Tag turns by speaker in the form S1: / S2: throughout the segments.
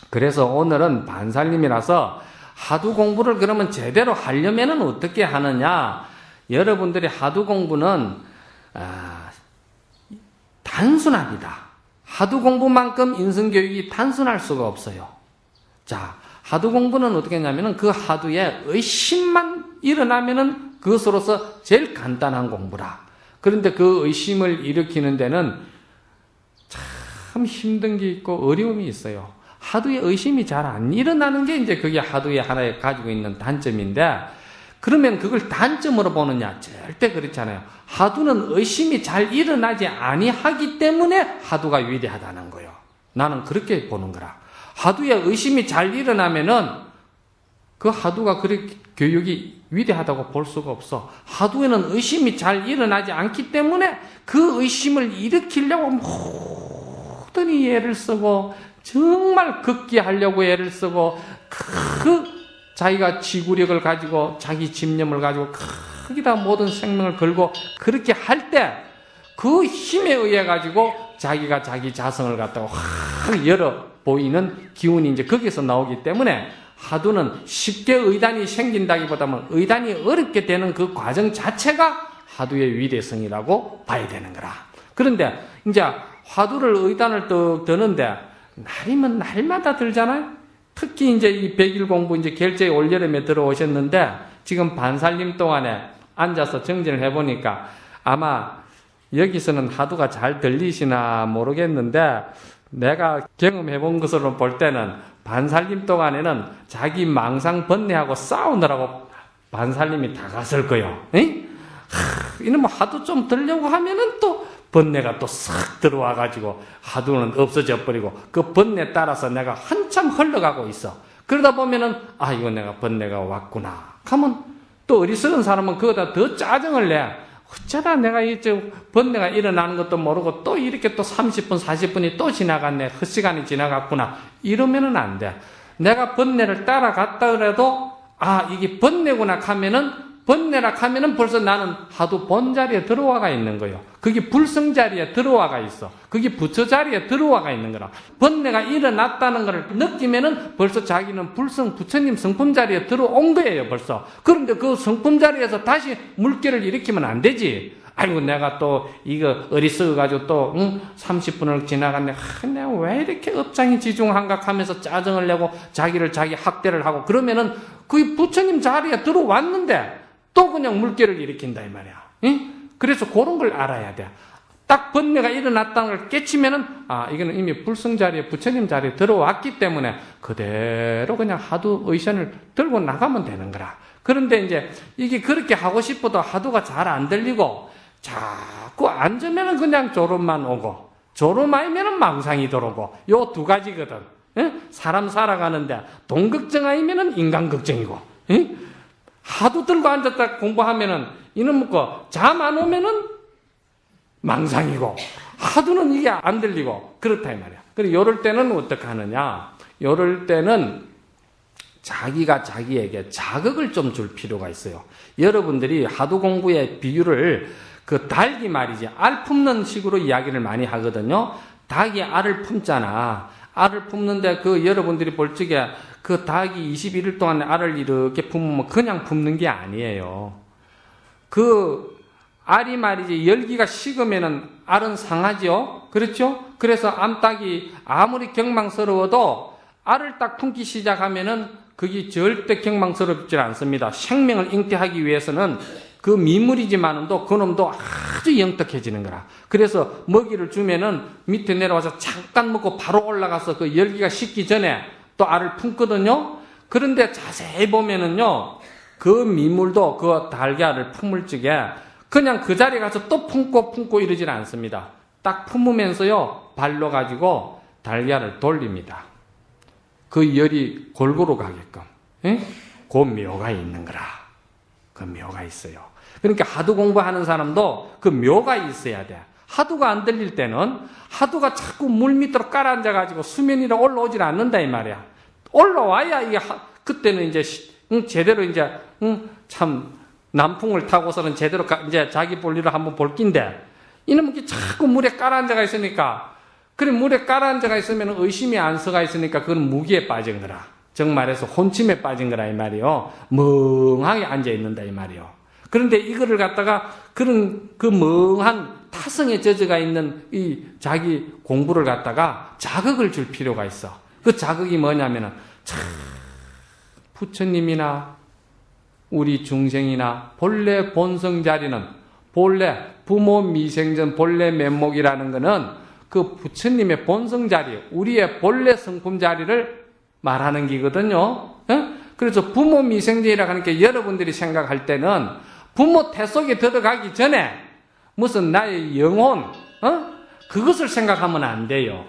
S1: 그래서 오늘은 반살림이라서 하두 공부를 그러면 제대로 하려면은 어떻게 하느냐? 여러분들이 하두 공부는 단순합니다. 하두 공부만큼 인성교육이 단순할 수가 없어요. 자, 하두 공부는 어떻게 하냐면은 그 하두에 의심만 일어나면은 그것으로서 제일 간단한 공부라. 그런데 그 의심을 일으키는 데는 참 힘든 게 있고 어려움이 있어요. 하두에 의심이 잘 안 일어나는 게 이제 그게 하두에 하나에 가지고 있는 단점인데, 그러면 그걸 단점으로 보느냐? 절대 그렇지 않아요. 하두는 의심이 잘 일어나지 아니하기 때문에 하두가 위대하다는 거예요. 나는 그렇게 보는 거라. 하두에 의심이 잘 일어나면은 그 하두가 그렇게 교육이 위대하다고 볼 수가 없어. 하두에는 의심이 잘 일어나지 않기 때문에 그 의심을 일으키려고 모든 애를 쓰고 정말 극기하려고 애를 쓰고 자기가 지구력을 가지고 자기 집념을 가지고 크기다 모든 생명을 걸고 그렇게 할 때 그 힘에 의해 가지고 자기가 자기 자성을 갖다가 확 열어 보이는 기운이 이제 거기서 나오기 때문에 하두는 쉽게 의단이 생긴다기보다는 의단이 어렵게 되는 그 과정 자체가 하두의 위대성이라고 봐야 되는 거라. 그런데 이제 화두를 의단을 떡 드는데 날이면 날마다 들잖아요. 특히 이제 이 100일 공부 이제 결제 올여름에 들어오셨는데 지금 반살림 동안에 앉아서 정진을 해보니까 아마 여기서는 하두가 잘 들리시나 모르겠는데 내가 경험해본 것으로 볼 때는 반살림 동안에는 자기 망상 번뇌하고 싸우느라고 반살림이 다 갔을 거요. 이놈 하두 좀 들려고 하면은 또 번뇌가 또 싹 들어와가지고 하두는 없어져 버리고 그 번뇌 따라서 내가 한참 흘러가고 있어. 그러다 보면은 이거 내가 번뇌가 왔구나 하면 또 어리석은 사람은 그거다 더 짜증을 내. 어쩌다 내가 이제 번뇌가 일어나는 것도 모르고 또 이렇게 또 30분 40분이 또 지나갔네. 헛시간이 지나갔구나. 이러면은 안 돼. 내가 번뇌를 따라갔다 그래도 이게 번뇌구나 하면은 벌써 나는 하두 본 자리에 들어와가 있는 거예요. 그게 불성 자리에 들어와가 있어. 그게 부처 자리에 들어와가 있는 거라. 번뇌가 일어났다는 걸 느끼면은 벌써 자기는 불성 부처님 성품 자리에 들어온 거예요, 벌써. 그런데 그 성품 자리에서 다시 물결을 일으키면 안 되지. 아이고, 내가 또 이거 어리석어가지고 또 30분을 지나갔네. 내가 왜 이렇게 업장이 지중한가 하면서 짜증을 내고 자기를 자기 학대를 하고 그러면은 그게 부처님 자리에 들어왔는데 또 그냥 물결을 일으킨다 이 말이야. 그래서 그런 걸 알아야 돼. 딱 번뇌가 일어났다는 걸 깨치면은 이거는 이미 불성 자리에 부처님 자리에 들어왔기 때문에 그대로 그냥 하두 의션을 들고 나가면 되는 거라. 그런데 이제 이게 그렇게 하고 싶어도 하두가 잘 안 들리고 자꾸 앉으면은 그냥 졸음만 오고 졸음 아니면은 망상이 들어오고 요 두 가지거든. 사람 살아가는데 돈 걱정 아니면은 인간 걱정이고. 하두 들고 앉았다 공부하면은 이놈 거 잠 안 오면은 망상이고 하두는 이게 안 들리고 그렇다 이 말이야. 그리고 요럴 때는 어떻게 하느냐? 요럴 때는 자기가 자기에게 자극을 좀 줄 필요가 있어요. 여러분들이 하두 공부의 비유를 그 닭이 말이지 알 품는 식으로 이야기를 많이 하거든요. 닭이 알을 품잖아. 알을 품는데 그 여러분들이 볼 적에 그 닭이 21일 동안 알을 이렇게 품으면 그냥 품는 게 아니에요. 그 알이 말이지 열기가 식으면은 알은 상하죠. 그렇죠? 그래서 암탉이 아무리 경망스러워도 알을 딱 품기 시작하면은 그게 절대 경망스럽지 않습니다. 생명을 잉태하기 위해서는 그 미물이지만은도 그놈도 아주 영특해지는 거라. 그래서 먹이를 주면은 밑에 내려와서 잠깐 먹고 바로 올라가서 그 열기가 식기 전에 또 알을 품거든요. 그런데 자세히 보면은요, 그 미물도 그 달걀을 품을 적에 그냥 그 자리에 가서 또 품고 이러질 않습니다. 딱 품으면서요, 발로 가지고 달걀을 돌립니다. 그 열이 골고루 가게끔. 그 묘가 있는 거라. 그 묘가 있어요. 그러니까 하두 공부하는 사람도 그 묘가 있어야 돼. 하두가 안 들릴 때는 하두가 자꾸 물 밑으로 깔아앉아가지고 수면 위로 올라오질 않는다 이 말이야. 올라와야 이게 그때는 이제 제대로 이제 참 남풍을 타고서는 제대로 이제 자기 볼일을 한번 볼 낀데 이놈은 자꾸 물에 깔아앉아가 있으니까 그래, 물에 깔아앉아가 있으면 의심이 안 서가 있으니까 그건 무기에 빠진 거라. 정말해서 혼침에 빠진 거라, 이 말이요. 멍하게 앉아있는다, 이 말이요. 그런데 이거를 갖다가 그런 그 멍한 타성에 젖어가 있는 이 자기 공부를 갖다가 자극을 줄 필요가 있어. 그 자극이 뭐냐면은, 참, 부처님이나 우리 중생이나 본래 본성 자리는, 본래 부모 미생전 본래 면목이라는 거는 그 부처님의 본성 자리, 우리의 본래 성품 자리를 말하는 기거든요. 그래서 부모 미생전이라고 하는 게 여러분들이 생각할 때는 부모 태 속에 들어가기 전에 무슨 나의 영혼, 그것을 생각하면 안 돼요.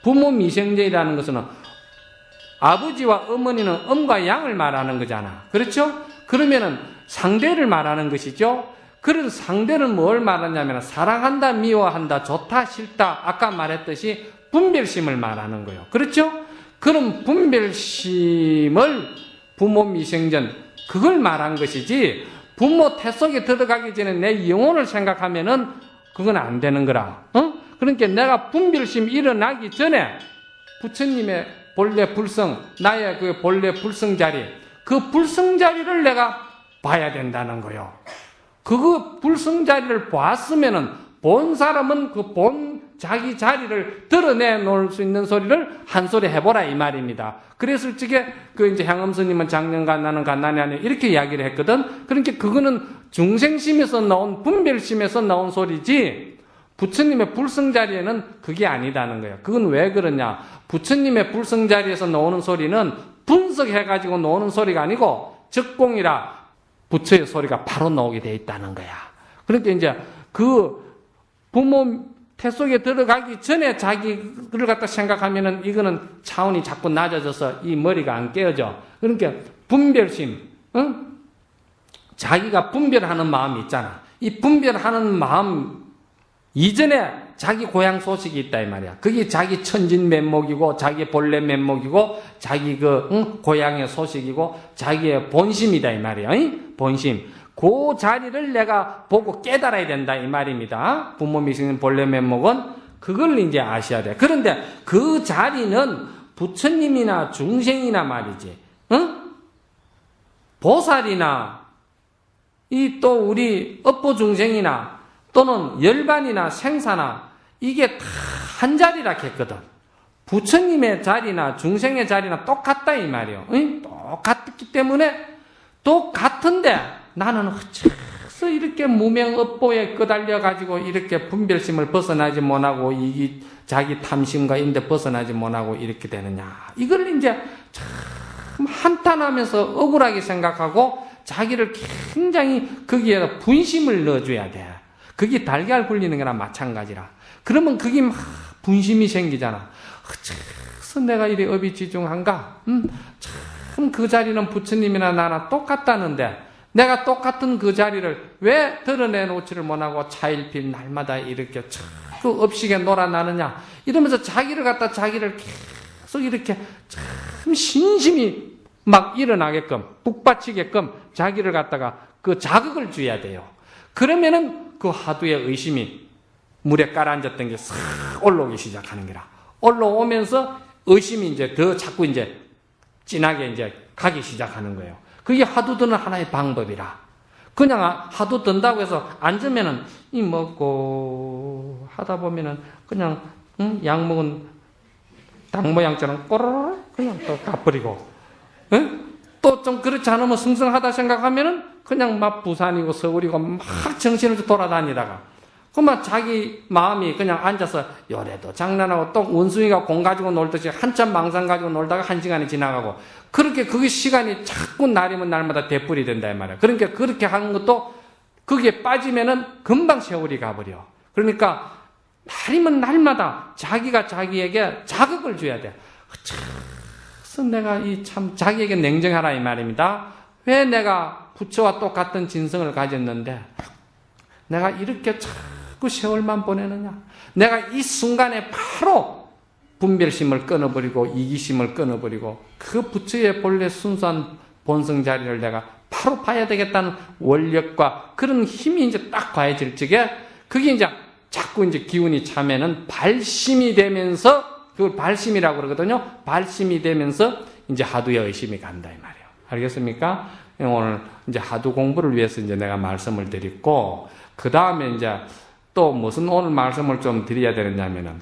S1: 부모 미생전이라는 것은 아버지와 어머니는 음과 양을 말하는 거잖아. 그렇죠? 그러면은 상대를 말하는 것이죠. 그런 상대는 뭘 말하냐면 사랑한다, 미워한다, 좋다, 싫다, 아까 말했듯이 분별심을 말하는 거예요. 그렇죠? 그런 분별심을 부모 미생전, 그걸 말한 것이지, 부모 태 속에 들어가기 전에 내 영혼을 생각하면은 그건 안 되는 거라. 그러니까 내가 분별심이 일어나기 전에 부처님의 본래 불성, 나의 그 본래 불성 자리, 그 불성 자리를 내가 봐야 된다는 거요. 그 불성 자리를 봤으면은 본 사람은 그 본 자기 자리를 드러내 놓을 수 있는 소리를 한 소리 해보라, 이 말입니다. 그랬을 적에 그 이제 향엄스님은 작년간 나는 간난이 아니야 이렇게 이야기를 했거든. 그러니까 그거는 중생심에서 나온 분별심에서 나온 소리지 부처님의 불성 자리에는 그게 아니다는 거예요. 그건 왜 그러냐? 부처님의 불성 자리에서 나오는 소리는 분석해가지고 나오는 소리가 아니고 적공이라 부처의 소리가 바로 나오게 돼 있다는 거야. 그러니까 이제 그 부모 태 속에 들어가기 전에 자기를 갖다 생각하면은 이거는 차원이 자꾸 낮아져서 이 머리가 안 깨어져. 그러니까 분별심, 자기가 분별하는 마음이 있잖아. 이 분별하는 마음 이전에 자기 고향 소식이 있다, 이 말이야. 그게 자기 천진 면목이고, 자기 본래 면목이고, 자기 고향의 소식이고, 자기의 본심이다, 이 말이야. 본심. 그 자리를 내가 보고 깨달아야 된다, 이 말입니다. 부모 미생전 본래 면목은 그걸 이제 아셔야 돼. 그런데 그 자리는 부처님이나 중생이나 말이지, 보살이나 이 또 우리 업보 중생이나 또는 열반이나 생사나 이게 다 한 자리라 했거든. 부처님의 자리나 중생의 자리나 똑같다, 이 말이요. 똑같기 때문에 똑같은데 나는 어째서 이렇게 무명업보에 끄달려가지고 이렇게 분별심을 벗어나지 못하고 이 자기 탐심과 인데 벗어나지 못하고 이렇게 되느냐. 이걸 이제 참 한탄하면서 억울하게 생각하고 자기를 굉장히 거기에다 분심을 넣어줘야 돼. 그게 달걀 굴리는 거나 마찬가지라. 그러면 그게 막 분심이 생기잖아. 어째서 내가 이리 업이 지중한가? 참 그 자리는 부처님이나 나나 똑같다는데 내가 똑같은 그 자리를 왜 드러내놓지를 못하고 차일필 날마다 이렇게 자꾸 업식에 놀아나느냐 이러면서 자기를 갖다 자기를 계속 이렇게 참 신심이 막 일어나게끔 북받치게끔 자기를 갖다가 그 자극을 줘야 돼요. 그러면은 그 하두의 의심이 물에 깔아앉았던 게 싹 올라오기 시작하는 거라. 올라오면서 의심이 이제 더 자꾸 이제 진하게 이제 가기 시작하는 거예요. 그게 하두 드는 하나의 방법이라. 그냥 하두 든다고 해서 앉으면은 이 먹고 하다 보면은 그냥 약 먹은 닭 모양처럼 꼬르르 그냥 또 가버리고, 또 좀 그렇지 않으면 승승하다 생각하면은 그냥 막 부산이고 서울이고 막 정신을 돌아다니다가 그만 자기 마음이 그냥 앉아서 요래도 장난하고 또 원숭이가 공 가지고 놀듯이 한참 망상 가지고 놀다가 한 시간이 지나가고 그렇게 그 시간이 자꾸 날이면 날마다 되풀이 된다 이 말이야. 그러니까 그렇게 하는 것도 거기에 빠지면은 금방 세월이 가버려. 그러니까 날이면 날마다 자기가 자기에게 자극을 줘야 돼. 그래서 내가 이 참 자기에게 냉정하라 이 말입니다. 왜 내가 부처와 똑같은 진성을 가졌는데 내가 이렇게 자꾸 세월만 보내느냐. 내가 이 순간에 바로 분별심을 끊어버리고 이기심을 끊어버리고 그 부처의 본래 순수한 본성 자리를 내가 바로 봐야 되겠다는 원력과 그런 힘이 이제 딱 과해질 적에 그게 이제 자꾸 자꾸 이제 기운이 차면은 발심이 되면서, 그걸 발심이라고 그러거든요. 발심이 되면서 이제 하두에 의심이 간다, 이 말이에요. 알겠습니까? 오늘 이제 하두 공부를 위해서 이제 내가 말씀을 드렸고, 그 다음에 이제 또 무슨 오늘 말씀을 좀 드려야 되느냐면은,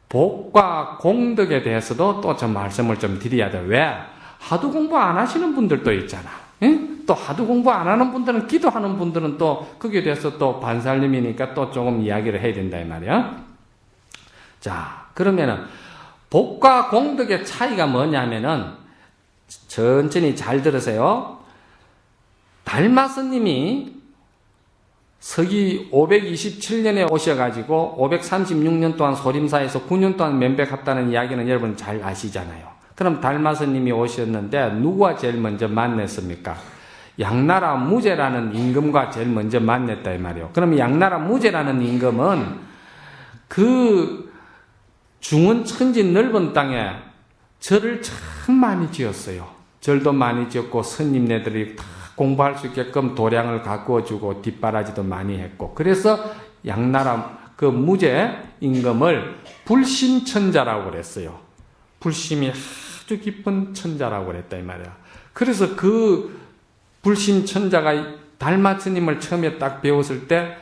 S1: 복과 공덕에 대해서도 또 좀 말씀을 좀 드려야 돼요. 왜? 하두 공부 안 하시는 분들도 있잖아. 응? 또 하두 공부 안 하는 분들은, 기도하는 분들은 또 거기에 대해서 또 반살림이니까 또 조금 이야기를 해야 된다 이 말이야. 자, 그러면은 복과 공덕의 차이가 뭐냐면은, 천천히 잘 들으세요. 달마스님이 서기 527년에 오셔가지고 536년 동안 소림사에서 9년 동안 면백했다는 이야기는 여러분 잘 아시잖아요. 그럼 달마스님이 오셨는데 누구와 제일 먼저 만났습니까? 양나라 무제라는 임금과 제일 먼저 만났다 이 말이에요. 그럼 양나라 무제라는 임금은 그 중원천지 넓은 땅에 절을 참 많이 지었어요. 절도 많이 지었고 스님네들이 다 공부할 수 있게끔 도량을 가꾸어주고 뒷바라지도 많이 했고, 그래서 양나라 그 무제 임금을 불심천자라고 그랬어요. 불심이 아주 깊은 천자라고 그랬다 이 말이야. 그래서 그 불심천자가 달마스님을 처음에 딱 배웠을 때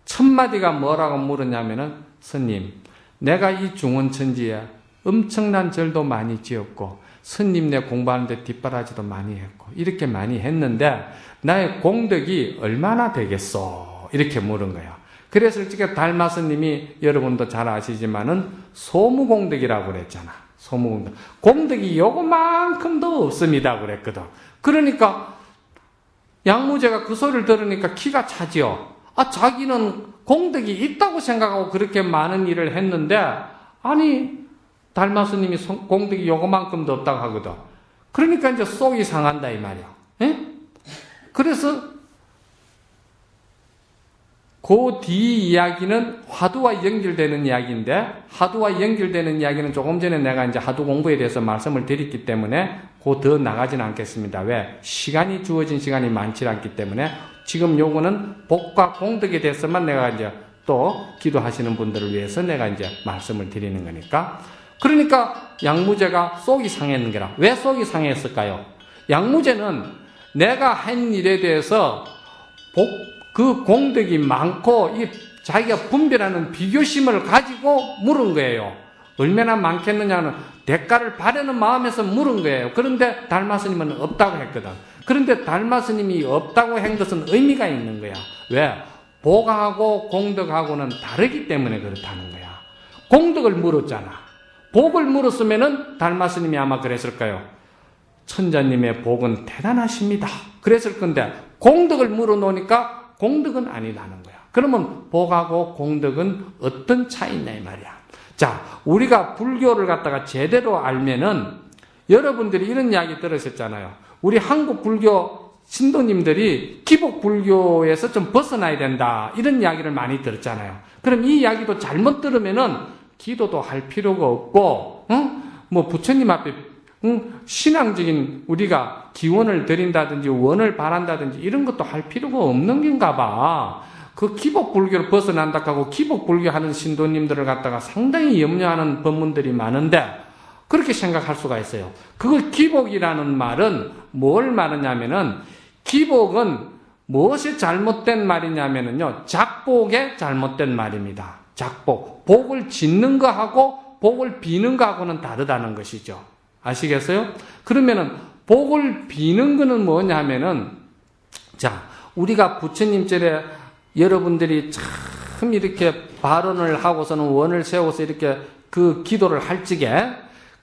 S1: 첫 마디가 뭐라고 물었냐면은, 스님, 내가 이 중원천지에 엄청난 절도 많이 지었고 스님네 공부하는데 뒷바라지도 많이 했고 이렇게 많이 했는데 나의 공덕이 얼마나 되겠소? 이렇게 물은 거야. 그래서 솔직히 달마스님이 여러분도 잘 아시지만은 소무공덕이라고 그랬잖아. 소무공덕. 공덕이 요거만큼도 없습니다 그랬거든. 그러니까 양무제가 그 소리를 들으니까 기가 차지요. 자기는 공덕이 있다고 생각하고 그렇게 많은 일을 했는데, 아니 달마스님이 공덕이 요거만큼도 없다고 하거든. 그러니까 이제 속이 상한다 이 말이야. 에? 그래서 그 뒤 이야기는 화두와 연결되는 이야기인데, 화두와 연결되는 이야기는 조금 전에 내가 이제 하두 공부에 대해서 말씀을 드렸기 때문에 그 더 나가지는 않겠습니다. 왜? 시간이 주어진 시간이 많지 않기 때문에 지금 요거는 복과 공덕에 대해서만 내가 이제 또 기도하시는 분들을 위해서 내가 이제 말씀을 드리는 거니까. 그러니까 양무제가 속이 상했는 거라. 왜 속이 상했을까요? 양무제는 내가 한 일에 대해서 그 공덕이 많고 이 자기가 분별하는 비교심을 가지고 물은 거예요. 얼마나 많겠느냐는 대가를 바라는 마음에서 물은 거예요. 그런데 달마스님은 없다고 했거든. 그런데 달마스님이 없다고 한 것은 의미가 있는 거야. 왜? 복하고 공덕하고는 다르기 때문에 그렇다는 거야. 공덕을 물었잖아. 복을 물었으면은 달마스님이 아마 그랬을까요? 천자님의 복은 대단하십니다. 그랬을 건데 공덕을 물어놓으니까 공덕은 아니라는 거야. 그러면 복하고 공덕은 어떤 차이냐 이 말이야. 자, 우리가 불교를 갖다가 제대로 알면은 여러분들이 이런 이야기 들으셨잖아요. 우리 한국 불교 신도님들이 기복 불교에서 좀 벗어나야 된다 이런 이야기를 많이 들었잖아요. 그럼 이 이야기도 잘못 들으면은 기도도 할 필요가 없고, 뭐 부처님 앞에 신앙적인 우리가 기원을 드린다든지 원을 바란다든지 이런 것도 할 필요가 없는 건가 봐. 그 기복 불교를 벗어난다 하고 기복 불교 하는 신도님들을 갖다가 상당히 염려하는 법문들이 많은데 그렇게 생각할 수가 있어요. 그걸 기복이라는 말은 뭘 말하냐면은, 기복은 무엇이 잘못된 말이냐면은요, 작복의 잘못된 말입니다. 작복. 복을 짓는 거하고 복을 비는 거하고는 다르다는 것이죠. 아시겠어요? 그러면은 복을 비는 거는 뭐냐면은, 자, 우리가 부처님 절에 여러분들이 참 이렇게 발언을 하고서는 원을 세워서 이렇게 그 기도를 할 적에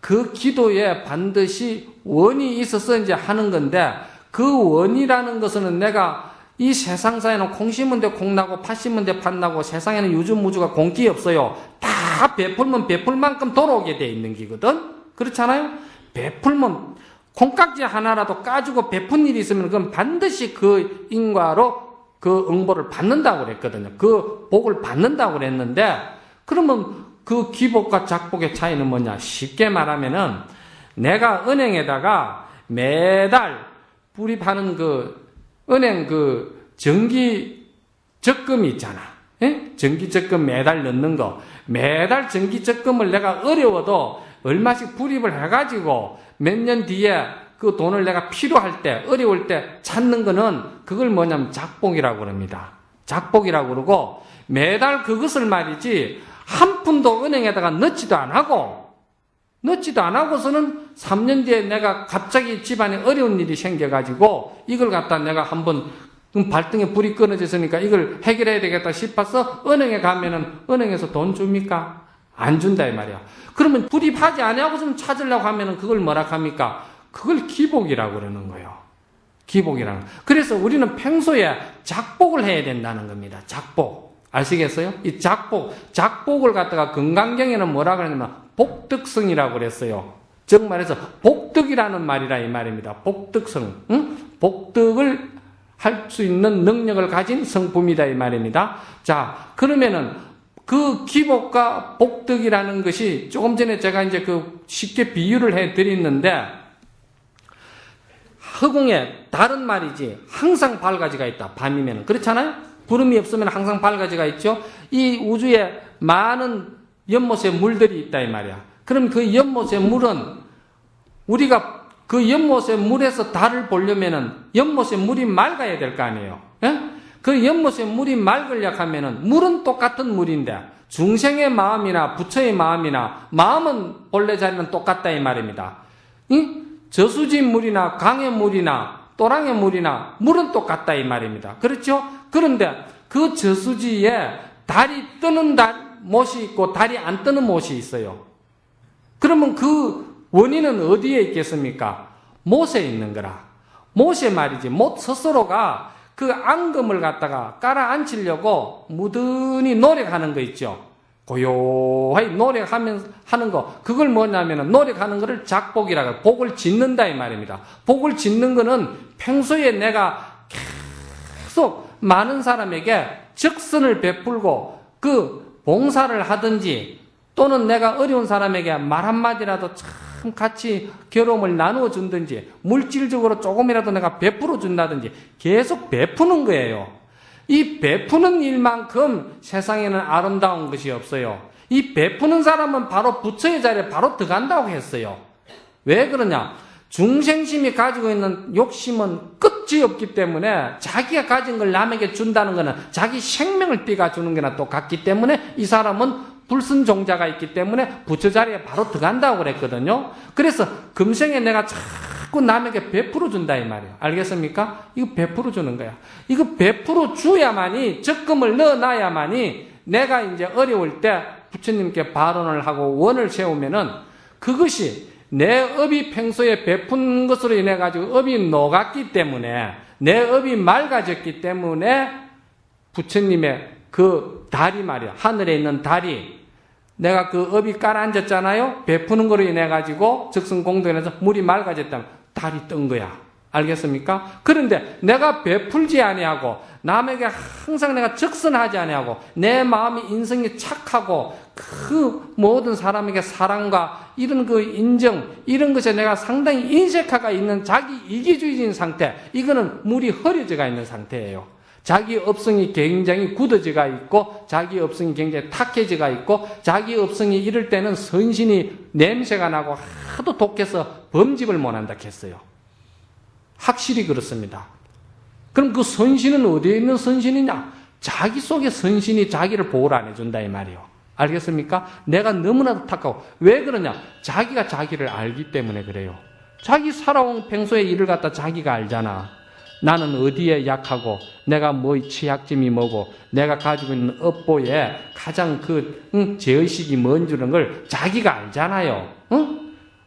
S1: 그 기도에 반드시 원이 있어서 이제 하는 건데, 그 원이라는 것은 내가 이 세상사에는 콩 심은 데 콩 나고 팥 심은 데 팥 나고 세상에는 유주무주가 공기 없어요. 다 베풀면 베풀 만큼 돌아오게 돼 있는 기거든. 그렇잖아요? 베풀면 콩깍지 하나라도 까주고 베푼 일이 있으면 그건 반드시 그 인과로 그 응보를 받는다고 그랬거든요. 그 복을 받는다고 그랬는데, 그러면 그 기복과 작복의 차이는 뭐냐? 쉽게 말하면은 내가 은행에다가 매달 불입하는 그 은행 그 정기 적금이 있잖아. 예? 정기적금 매달 넣는 거. 매달 정기적금을 내가 어려워도 얼마씩 불입을 해가지고 몇 년 뒤에 그 돈을 내가 필요할 때, 어려울 때 찾는 거는 그걸 뭐냐면 작복이라고 그럽니다. 작복이라고 그러고 매달 그것을 말이지 한 푼도 은행에다가 넣지도 안 하고서는 3년 뒤에 내가 갑자기 집안에 어려운 일이 생겨가지고 이걸 갖다 내가 한번 발등에 불이 끊어졌으니까 이걸 해결해야 되겠다 싶어서 은행에 가면은 은행에서 돈 줍니까? 안 준다 이 말이야. 그러면 불입하지 아니하고서는 찾으려고 하면은 그걸 뭐라 합니까? 그걸 기복이라고 그러는 거예요. 기복이라는 거. 그래서 우리는 평소에 작복을 해야 된다는 겁니다. 작복. 아시겠어요? 이 작복을 갖다가 건강경에는 뭐라 그러냐면 복덕성이라고 그랬어요. 즉 말해서 복덕이라는 말이라 이 말입니다. 복덕성. 응? 복덕을 할 수 있는 능력을 가진 성품이다 이 말입니다. 자, 그러면은 그 기복과 복덕이라는 것이 조금 전에 제가 이제 그 쉽게 비유를 해 드렸는데 허공에 달은 말이지 항상 밝아지가 있다. 밤이면 그렇잖아요. 구름이 없으면 항상 밝아지가 있죠. 이 우주에 많은 연못의 물들이 있다 이 말이야. 그럼 그 연못의 물은 우리가 그 연못의 물에서 달을 보려면은 연못의 물이 맑아야 될 거 아니에요. 예? 그 연못의 물이 맑으려고 하면은 물은 똑같은 물인데 중생의 마음이나 부처의 마음이나 마음은 본래 자리는 똑같다 이 말입니다. 저수지 물이나 강의 물이나 또랑의 물이나 물은 똑같다 이 말입니다. 그렇죠? 그런데 그 저수지에 달이 뜨는 못이 있고 달이 안 뜨는 못이 있어요. 그러면 그 원인은 어디에 있겠습니까? 못에 있는 거라. 못에 말이지. 못 스스로가 그 앙금을 갖다가 깔아앉히려고 무든히 노력하는 거 있죠. 고요하게 노력하면서 하는 거. 그걸 뭐냐면은 노력하는 거를 작복이라고 해요. 복을 짓는다 이 말입니다. 복을 짓는 거는 평소에 내가 계속 많은 사람에게 적선을 베풀고 그 봉사를 하든지 또는 내가 어려운 사람에게 말 한마디라도 참 같이 괴로움을 나누어 준든지 물질적으로 조금이라도 내가 베풀어 준다든지 계속 베푸는 거예요. 이 베푸는 일만큼 세상에는 아름다운 것이 없어요. 이 베푸는 사람은 바로 부처의 자리에 바로 들어간다고 했어요. 왜 그러냐? 중생심이 가지고 있는 욕심은 끝이 없기 때문에 자기가 가진 걸 남에게 준다는 것은 자기 생명을 삐가 주는 거나 똑같기 때문에 이 사람은 불순종자가 있기 때문에 부처 자리에 바로 들어간다고 그랬거든요. 그래서 금생에 내가 자꾸 남에게 베풀어 준다 이 말이에요. 알겠습니까? 이거 베풀어 주는 거야. 이거 베풀어 줘야만이 적금을 넣어놔야만이 내가 이제 어려울 때 부처님께 발언을 하고 원을 세우면은 그것이 내 업이 평소에 베푼 것으로 인해 가지고 업이 녹았기 때문에 내 업이 맑아졌기 때문에 부처님의 그 달이 말이야. 하늘에 있는 달이 내가 그 업이 깔아앉았잖아요. 베푸는 거로 인해 가지고 적성공동에서 물이 맑아졌다면 달이 뜬 거야. 알겠습니까? 그런데 내가 베풀지 아니하고 남에게 항상 내가 적선하지 아니하고 내 마음이 인성이 착하고 그 모든 사람에게 사랑과 이런 그 인정 이런 것에 내가 상당히 인색화가 있는 자기 이기주의적인 상태, 이거는 물이 흐려져가 있는 상태예요. 자기 업성이 굉장히 굳어져가 있고 자기 업성이 굉장히 탁해져가 있고 자기 업성이 이럴 때는 선신이 냄새가 나고 하도 독해서 범집을 못한다 했어요. 확실히 그렇습니다. 그럼 그 선신은 어디에 있는 선신이냐? 자기 속에 선신이 자기를 보호를 안 해준다 이 말이에요. 알겠습니까? 내가 너무나도 탁하고 왜 그러냐? 자기가 자기를 알기 때문에 그래요. 자기 살아온 평소의 일을 갖다 자기가 알잖아. 나는 어디에 약하고 내가 뭐의 취약점이 뭐고 내가 가지고 있는 업보에 가장 그 제의식이 뭔 줄은 걸 자기가 알잖아요.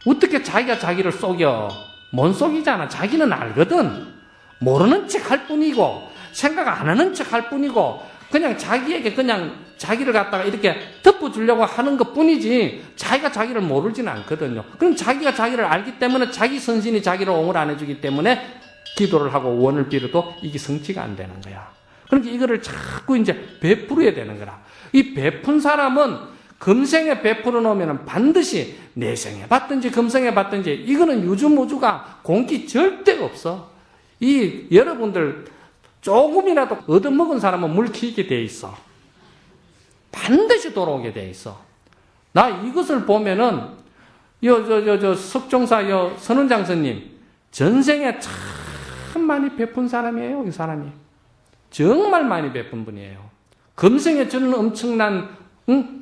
S1: 어떻게 자기가 자기를 속여? 못 속이잖아. 자기는 알거든. 모르는 척 할 뿐이고 생각 안 하는 척 할 뿐이고 그냥 자기에게 그냥 자기를 갖다가 이렇게 덮어주려고 하는 것 뿐이지 자기가 자기를 모르지는 않거든요. 그럼 자기가 자기를 알기 때문에 자기 선신이 자기를 옹을 안 해주기 때문에 기도를 하고 원을 빌어도 이게 성취가 안 되는 거야. 그러니까 이거를 자꾸 이제 베풀어야 되는 거라. 이 베푼 사람은 금생에 베풀어 놓으면 반드시 내생에 받든지 금생에 받든지 이거는 유주무주가 공기 절대 없어. 이 여러분들 조금이라도 얻어먹은 사람은 물 키게 돼 있어. 반드시 돌아오게 돼 있어. 나 이것을 보면은 석정사 선원장선님 전생에 참 많이 베푼 사람이에요. 이 사람이 정말 많이 베푼 분이에요. 금생에 저는 엄청난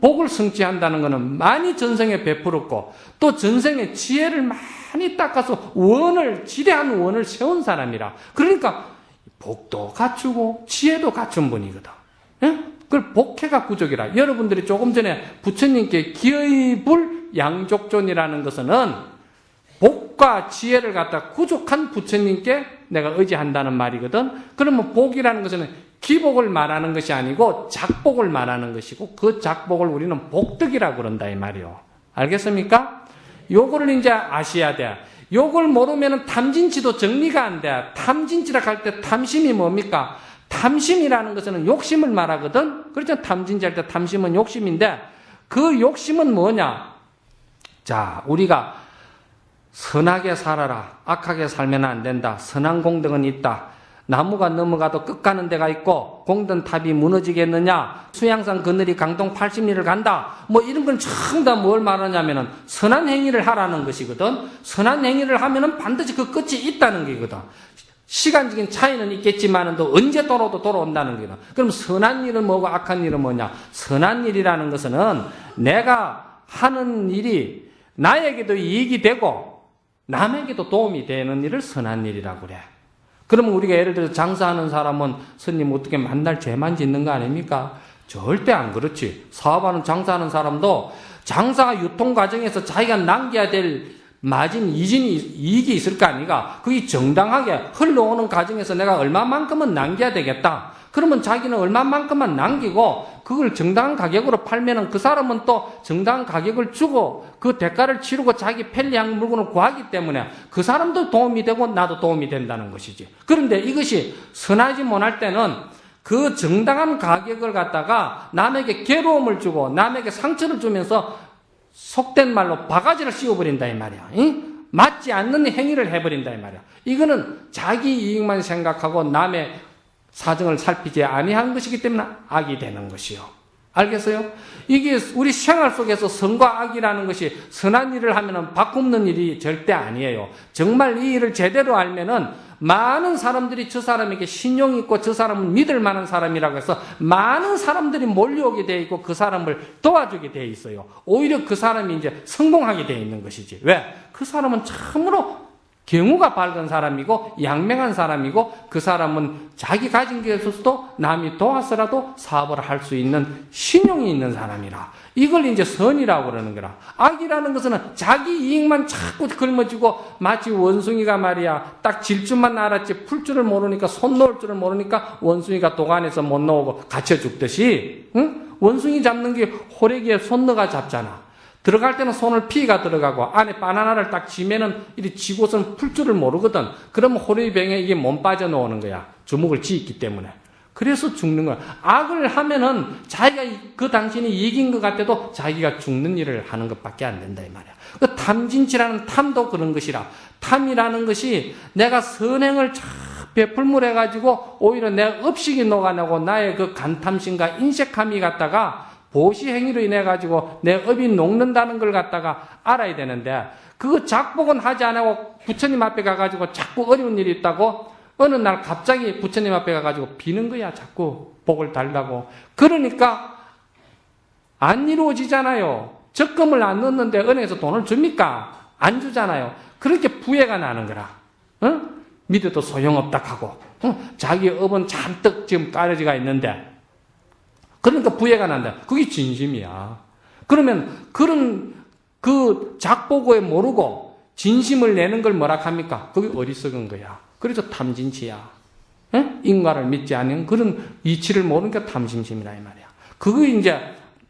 S1: 복을 성취한다는 것은 많이 전생에 베풀었고 또 전생에 지혜를 많이 닦아서 지대한 원을 세운 사람이라. 그러니까 복도 갖추고 지혜도 갖춘 분이거든. 예? 그걸 복해가 구족이라. 여러분들이 조금 전에 부처님께 기의불 양족존이라는 것은 복과 지혜를 갖다 구족한 부처님께 내가 의지한다는 말이거든. 그러면 복이라는 것은 기복을 말하는 것이 아니고 작복을 말하는 것이고 그 작복을 우리는 복덕이라고 그런다 이 말이요. 알겠습니까? 요거를 이제 아셔야 돼. 요걸 모르면 탐진치도 정리가 안 돼. 탐진치라고 할 때 탐심이 뭡니까? 탐심이라는 것은 욕심을 말하거든. 그렇죠? 탐진치 할 때 탐심은 욕심인데 그 욕심은 뭐냐? 자, 우리가 선하게 살아라. 악하게 살면 안 된다. 선한 공덕은 있다. 나무가 넘어가도 끝 가는 데가 있고 공든 탑이 무너지겠느냐. 수양산 그늘이 강동 80리를 간다. 뭐 이런 건 전부 다 뭘 말하냐면은 선한 행위를 하라는 것이거든. 선한 행위를 하면은 반드시 그 끝이 있다는 게거든. 시간적인 차이는 있겠지만은 또 언제 돌아도 돌아온다는 거다. 그럼 선한 일은 뭐고 악한 일은 뭐냐? 선한 일이라는 것은 내가 하는 일이 나에게도 이익이 되고 남에게도 도움이 되는 일을 선한 일이라고 그래. 그러면 우리가 예를 들어서 장사하는 사람은 스님 어떻게 만날 죄만 짓는 거 아닙니까? 절대 안 그렇지. 사업하는 장사하는 사람도 장사가 유통 과정에서 자기가 남겨야 될 마진, 이익이 있을 거 아니가? 그게 정당하게 흘러오는 과정에서 내가 얼마만큼은 남겨야 되겠다. 그러면 자기는 얼마만큼만 남기고 그걸 정당한 가격으로 팔면은 그 사람은 또 정당한 가격을 주고 그 대가를 치르고 자기 편리한 물건을 구하기 때문에 그 사람도 도움이 되고 나도 도움이 된다는 것이지. 그런데 이것이 선하지 못할 때는 그 정당한 가격을 갖다가 남에게 괴로움을 주고 남에게 상처를 주면서 속된 말로 바가지를 씌워버린다 이 말이야. 응? 맞지 않는 행위를 해버린다 이 말이야. 이거는 자기 이익만 생각하고 남의 사정을 살피지 아니한 것이기 때문에 악이 되는 것이요. 알겠어요? 이게 우리 생활 속에서 선과 악이라는 것이 선한 일을 하면은 바꾸는 일이 절대 아니에요. 정말 이 일을 제대로 알면은 많은 사람들이 저 사람에게 신용이 있고 저 사람은 믿을 만한 사람이라고 해서 많은 사람들이 몰려오게 돼 있고 그 사람을 도와주게 돼 있어요. 오히려 그 사람이 이제 성공하게 돼 있는 것이지. 왜? 그 사람은 참으로 경우가 밝은 사람이고 양명한 사람이고 그 사람은 자기 가진 게 없어서도 남이 도와서라도 사업을 할 수 있는 신용이 있는 사람이라. 이걸 이제 선이라고 그러는 거라. 악이라는 것은 자기 이익만 자꾸 걸머쥐고 마치 원숭이가 말이야 딱 질 줄만 알았지 풀 줄을 모르니까 손 놓을 줄을 모르니까 원숭이가 도간에서 못 나오고 갇혀 죽듯이 응? 원숭이 잡는 게 호래기에 손 넣어가 잡잖아. 들어갈 때는 손을 피가 들어가고 안에 바나나를 딱 쥐면은 이리 쥐고선 풀 줄을 모르거든. 그러면 호래비병에 이게 몸 빠져나오는 거야. 주먹을 쥐있기 때문에. 그래서 죽는 거야. 악을 하면은 자기가 그 당신이 이긴 것 같아도 자기가 죽는 일을 하는 것밖에 안 된다 이 말이야. 그 탐진치라는 탐도 그런 것이라. 탐이라는 것이 내가 선행을 쫙 베풀물 해가지고 오히려 내 업식이 녹아내고 나의 그 간탐심과 인색함이 갖다가 보시 행위로 인해 가지고 내 업이 녹는다는 걸 갖다가 알아야 되는데 그 작복은 하지 안 하고 부처님 앞에 가가지고 자꾸 어려운 일이 있다고 어느 날 갑자기 부처님 앞에 가가지고 비는 거야. 자꾸 복을 달라고. 그러니까 안 이루어지잖아요. 적금을 안 넣었는데 은행에서 돈을 줍니까? 안 주잖아요. 그렇게 부해가 나는 거라. 응? 믿어도 소용없다 하고 자기 업은 잔뜩 지금 깔려지가 있는데 그러니까 부해가 난다. 그게 진심이야. 그러면 그런 그 작보고에 모르고 진심을 내는 걸 뭐라 합니까? 그게 어리석은 거야. 그래서 탐진치야. 에? 인과를 믿지 않는 그런 이치를 모르니까 탐심심이라 이 말이야. 그거 이제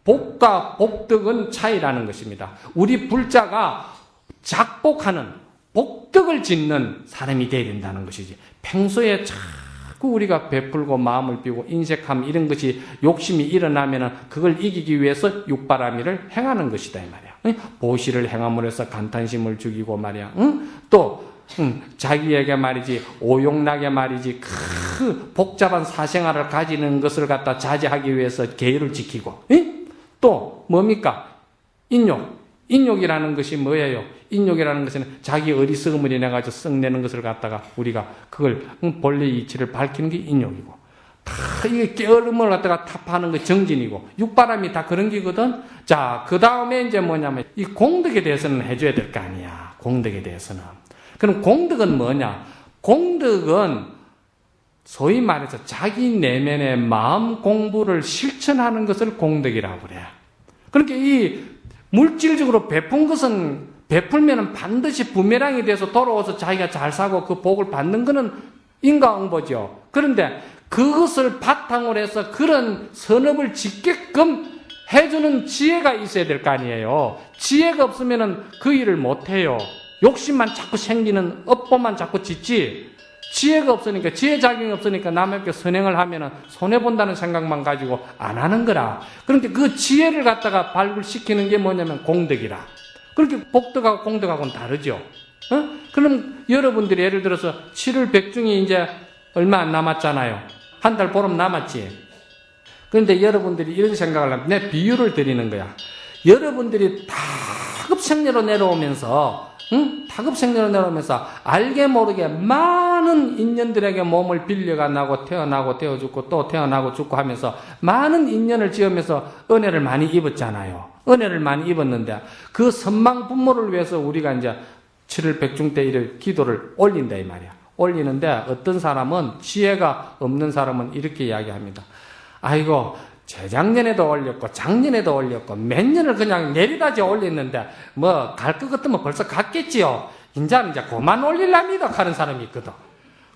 S1: 복과 복덕은 차이라는 것입니다. 우리 불자가 작복하는 복덕을 짓는 사람이 되어야 된다는 것이지. 평소에 자꾸 우리가 베풀고 마음을 비우고 인색함 이런 것이 욕심이 일어나면은 그걸 이기기 위해서 육바라밀을 행하는 것이다 이 말이야. 보시를 행함으로 해서 간탄심을 죽이고 말이야. 또 자기에게 말이지 오용나게 말이지 그 복잡한 사생활을 가지는 것을 갖다 자제하기 위해서 계율을 지키고, 또 뭡니까? 인욕이라는 것이 뭐예요? 인욕이라는 것은 자기 어리석음을 인해 가지고 썩내는 것을 갖다가 우리가 그걸 본래 이치를 밝히는 게 인욕이고, 다 이게 깨어름을 갖다가 타파하는 게 정진이고, 육바람이 다 그런 기거든. 자, 그 다음에 이제 뭐냐면 이 공덕에 대해서는 해줘야 될 거 아니야. 공덕에 대해서는. 그럼 공덕은 뭐냐? 공덕은 소위 말해서 자기 내면의 마음 공부를 실천하는 것을 공덕이라고 그래. 그러니까 이 물질적으로 베푼 것은 베풀면은 반드시 부메랑이 돼서 돌아와서 자기가 잘 사고 그 복을 받는 것은 인과응보죠. 그런데 그것을 바탕으로 해서 그런 선업을 짓게끔 해주는 지혜가 있어야 될 거 아니에요. 지혜가 없으면은 그 일을 못해요. 욕심만 자꾸 생기는 업보만 자꾸 짓지, 지혜가 없으니까, 지혜작용이 없으니까 남에게 선행을 하면은 손해본다는 생각만 가지고 안 하는 거라. 그러니까 그 지혜를 갖다가 발굴시키는 게 뭐냐면 공덕이라. 그렇게 복덕하고 공덕하고는 다르죠. 그럼 여러분들이 예를 들어서 7월 백중이 이제 얼마 안 남았잖아요. 한 달 보름 남았지. 그런데 여러분들이 이런 생각을 하면, 내 비유를 드리는 거야. 여러분들이 다급생리로 내려오면서, 다급생리로 내려오면서 알게 모르게 많은 인연들에게 몸을 빌려가 나고 태어나고 태어 죽고 또 태어나고 죽고 하면서 많은 인연을 지으면서 은혜를 많이 입었잖아요. 은혜를 많이 입었는데 그 선망 분모를 위해서 우리가 이제 7월 백중 때 이렇게 기도를 올린다 이 말이야. 올리는데 어떤 사람은, 지혜가 없는 사람은 이렇게 이야기합니다. 아이고, 재작년에도 올렸고 작년에도 올렸고 몇 년을 그냥 내리다지 올렸는데 뭐 갈 것 같으면 벌써 갔겠지요. 이제 그만 올릴랍니다 하는 사람이 있거든.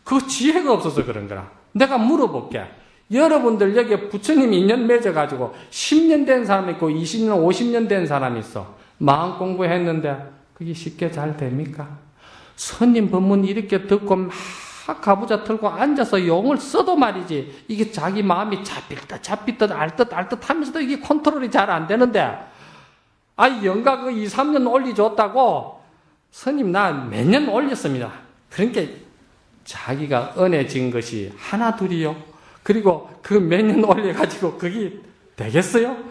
S1: 그 지혜가 없어서 그런 거라. 내가 물어볼게. 여러분들 여기 부처님 인연 맺어가지고 10년 된 사람이 있고 20년 50년 된 사람이 있어. 마음 공부했는데 그게 쉽게 잘 됩니까? 스님 법문 이렇게 듣고 막 가부좌 틀고 앉아서 용을 써도 말이지, 이게 자기 마음이 잡히듯 알듯 하면서도 이게 컨트롤이 잘 안 되는데, 영가 그 2, 3년 올려줬다고 스님 나 몇 년 올렸습니다. 그러니까 자기가 은혜 진 것이 하나 둘이요. 그리고 그 몇 년 올려가지고 그게 되겠어요?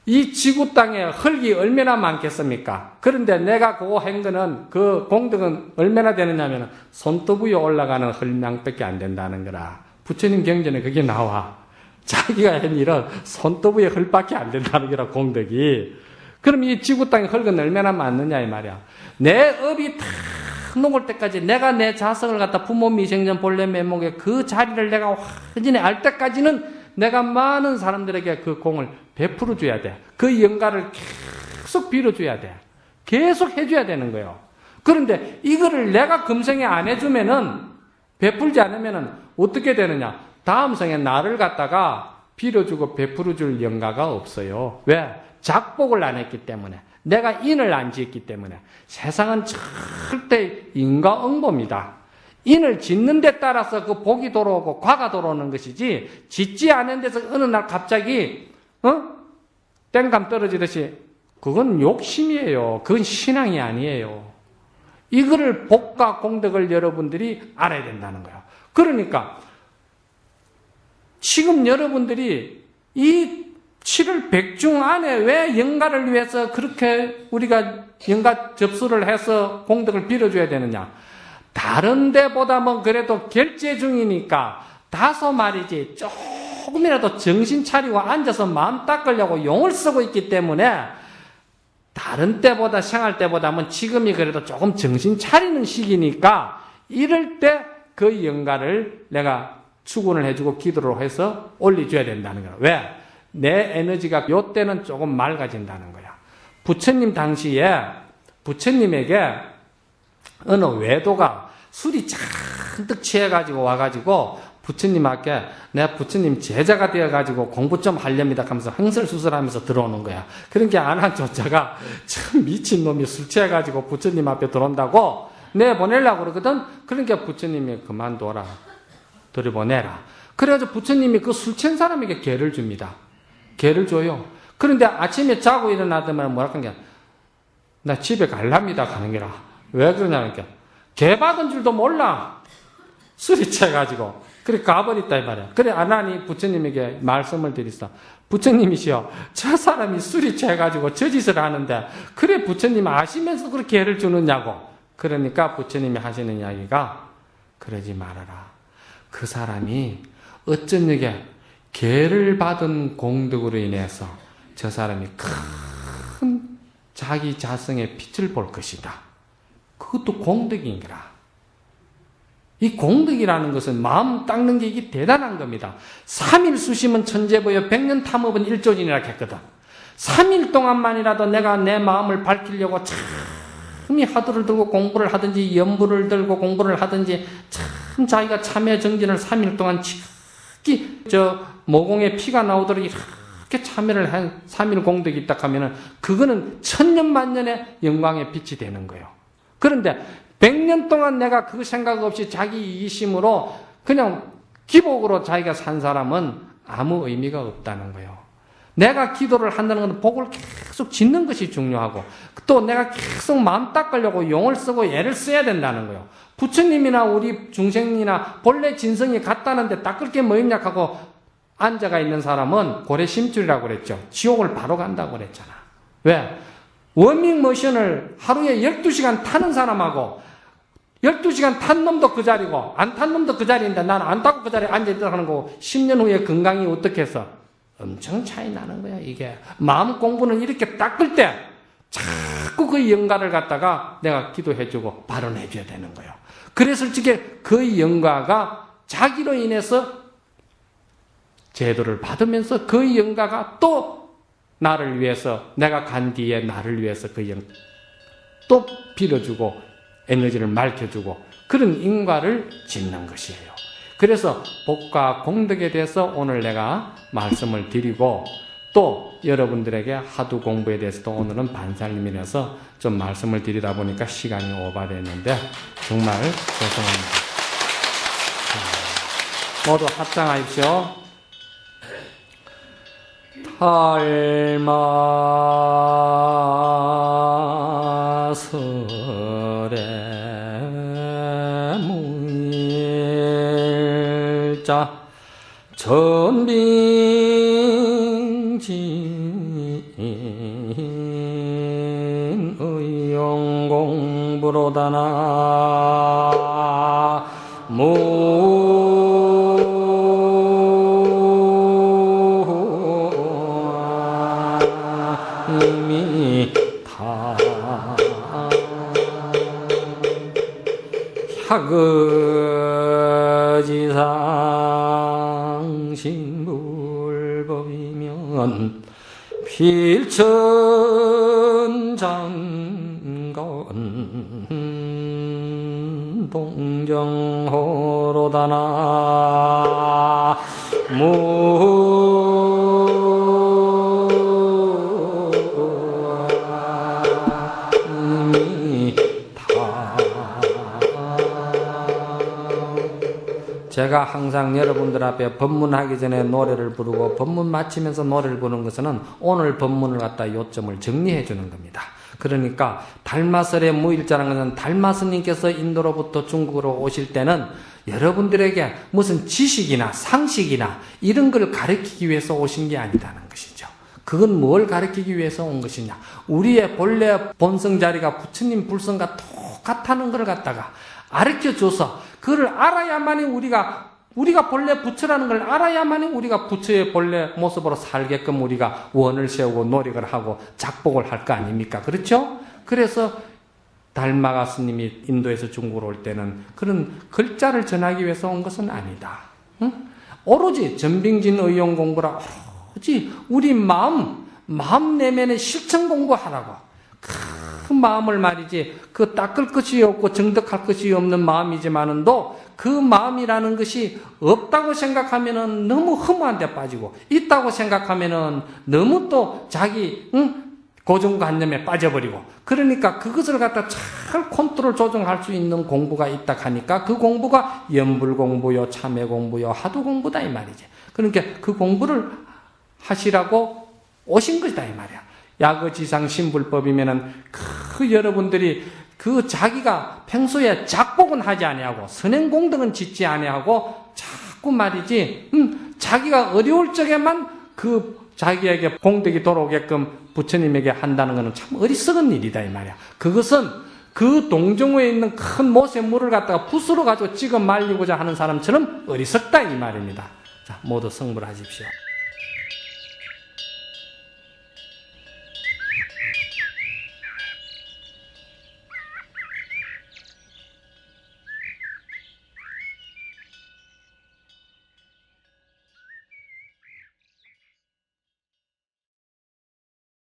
S1: 이 지구 땅에 흙이 얼마나 많겠습니까? 그런데 내가 그거 한 거는, 그 공덕은 얼마나 되느냐면 손톱 위에 올라가는 흙량밖에 안 된다는 거라. 부처님 경전에 그게 나와. 자기가 한 일은 손톱 위에 흙밖에 안 된다는 거라, 공덕이. 그럼 이 지구 땅에 흙은 얼마나 많느냐 이 말이야. 내 업이 다 녹을 때까지 내가 내 자성을 갖다 부모 미생전 본래 면목에 그 자리를 내가 완전히 알 때까지는 내가 많은 사람들에게 그 공을 베풀어 줘야 돼. 그 영가를 계속 빌어줘야 돼. 계속 해줘야 되는 거예요. 그런데 이거를 내가 금생에 안 해주면은, 베풀지 않으면은 어떻게 되느냐? 다음 생에 나를 갖다가 빌어주고 베풀어 줄 영가가 없어요. 왜? 작복을 안 했기 때문에. 내가 인을 안 지었기 때문에. 세상은 절대 인과응보입니다. 인을 짓는 데 따라서 그 복이 돌아오고 과가 돌아오는 것이지, 짓지 않은 데서 어느 날 갑자기 땡감 떨어지듯이, 그건 욕심이에요. 그건 신앙이 아니에요. 이거를 복과 공덕을 여러분들이 알아야 된다는 거예요. 그러니까 지금 여러분들이 이 7월 백중 안에 왜 영가를 위해서 그렇게 우리가 영가 접수를 해서 공덕을 빌어줘야 되느냐? 다른 데보다는 그래도 결제 중이니까 다소 말이지 조금이라도 정신 차리고 앉아서 마음 닦으려고 용을 쓰고 있기 때문에, 다른 때보다 생활 때보다는 지금이 그래도 조금 정신 차리는 시기니까 이럴 때 그 영가를 내가 추gun을 해주고 기도를 해서 올려줘야 된다는 거야. 왜? 내 에너지가 요때는 조금 맑아진다는 거야. 부처님 당시에 부처님에게 어느 외도가 술이 잔뜩 취해가지고 와가지고 부처님 앞에 내가 부처님 제자가 되어가지고 공부 좀 하렵니다 하면서 흥설수설하면서 들어오는 거야. 그러니까 안한 조자가 참 미친놈이 술 취해가지고 부처님 앞에 들어온다고 내보내려고 그러거든. 그러니까 부처님이 그만둬라, 들여보내라. 그래가지고 부처님이 그 술 취한 사람에게 개를 줍니다. 개를 줘요. 그런데 아침에 자고 일어나더만 뭐라 하는 게, 나 집에 갈랍니다 가는 게라. 왜 그러냐니까, 개 받은 줄도 몰라. 술이 취해가지고. 그래 가버렸다 이 말이야. 그래 아나니 부처님에게 말씀을 드리사. 부처님이시여, 저 사람이 술이 취해가지고 저 짓을 하는데 그래 부처님 아시면서 그렇게 개를 주느냐고. 그러니까 부처님이 하시는 이야기가 그러지 말아라. 그 사람이 어쩐여게 개를 받은 공덕으로 인해서 저 사람이 큰 자기 자성의 빛을 볼 것이다. 그것도 공덕인거라. 이 공덕이라는 것은 마음 닦는 게 이게 대단한 겁니다. 3일 수심은 천재보여 100년 탐업은 일조진이라 했거든. 3일 동안만이라도 내가 내 마음을 밝히려고 참이 화두를 들고 공부를 하든지 연부를 들고 공부를 하든지 참 자기가 참회 정진을 3일 동안 치기 모공에 피가 나오도록 이렇게 참회를 한 3일 공덕이 있다 하면은 그거는 천년만년의 영광의 빛이 되는 거예요. 그런데 100년 동안 내가 그 생각 없이 자기 이심으로 그냥 기복으로 자기가 산 사람은 아무 의미가 없다는 거예요. 내가 기도를 한다는 건 복을 계속 짓는 것이 중요하고 또 내가 계속 마음 닦으려고 용을 쓰고 애를 써야 된다는 거예요. 부처님이나 우리 중생이나 본래 진성이 같다는데 닦을 게 뭐 있냐 하고 앉아가 있는 사람은 고래심줄이라고 그랬죠. 지옥을 바로 간다고 그랬잖아. 왜? 워밍머신을 하루에 12시간 타는 사람하고 12시간 탄 놈도 그 자리고 안 탄 놈도 그 자리인데 나는 안 타고 그 자리에 앉아있다 하는 거고 10년 후에 건강이 어떻게 해서 엄청 차이 나는 거야. 이게 마음 공부는 이렇게 닦을 때 자꾸 그 영가를 갖다가 내가 기도해주고 발언해줘야 되는 거예요. 그랬을 적에 그 영가가 자기로 인해서 제도를 받으면서 그 영가가 또 나를 위해서 내가 간 뒤에 나를 위해서 그 영 또 빌어주고 에너지를 맑혀주고 그런 인과를 짓는 것이에요. 그래서 복과 공덕에 대해서 오늘 내가 말씀을 드리고 또 여러분들에게 하두 공부에 대해서도 오늘은 반살림이라서 좀 말씀을 드리다 보니까 시간이 오버됐는데 정말 죄송합니다. 모두 합장하십시오. 탈마설에 무일자 전빙진 의용공부로다나 하거지상 신불법이면 필천장건 동정호로다나 제가 항상 여러분들 앞에 법문하기 전에 노래를 부르고 법문 마치면서 노래를 부르는 것은 오늘 법문을 갖다 요점을 정리해 주는 겁니다. 그러니까 달마설의 무일자라는 것은 달마스님께서 인도로부터 중국으로 오실 때는 여러분들에게 무슨 지식이나 상식이나 이런 걸 가르치기 위해서 오신 게 아니라는 것이죠. 그건 뭘 가르치기 위해서 온 것이냐. 우리의 본래 본성 자리가 부처님 불성과 똑같다는 걸 갖다가 가르쳐줘서 그걸 알아야만이 우리가 본래 부처라는 걸 알아야만이 우리가 부처의 본래 모습으로 살게끔 우리가 원을 세우고 노력을 하고 작복을 할 거 아닙니까? 그렇죠? 그래서 달마가 스님이 인도에서 중국으로 올 때는 그런 글자를 전하기 위해서 온 것은 아니다. 응? 오로지 전빙진 의용 공부라 오로지 우리 마음 내면의 실천 공부하라고. 그 마음을 말이지 그 닦을 것이 없고 정덕할 것이 없는 마음이지만은도 그 마음이라는 것이 없다고 생각하면은 너무 허무한 데 빠지고 있다고 생각하면은 너무 또 자기 고정관념에 빠져버리고 그러니까 그것을 갖다 잘 컨트롤 조정할 수 있는 공부가 있다 하니까 그 공부가 연불 공부요 참회 공부요 하두 공부다 이 말이지. 그러니까 그 공부를 하시라고 오신 것이다 이 말이야. 야거지상 신불법이면은 그 여러분들이 그 자기가 평소에 작복은 하지 아니하고 선행공덕은 짓지 아니하고 자꾸 말이지 자기가 어려울 적에만 그 자기에게 공덕이 돌아오게끔 부처님에게 한다는 것은 참 어리석은 일이다 이 말이야. 그것은 그 동정호에 있는 큰 못에 물을 갖다가 붓으로 가지고 찍어 말리고자 하는 사람처럼 어리석다 이 말입니다. 자, 모두 성불하십시오.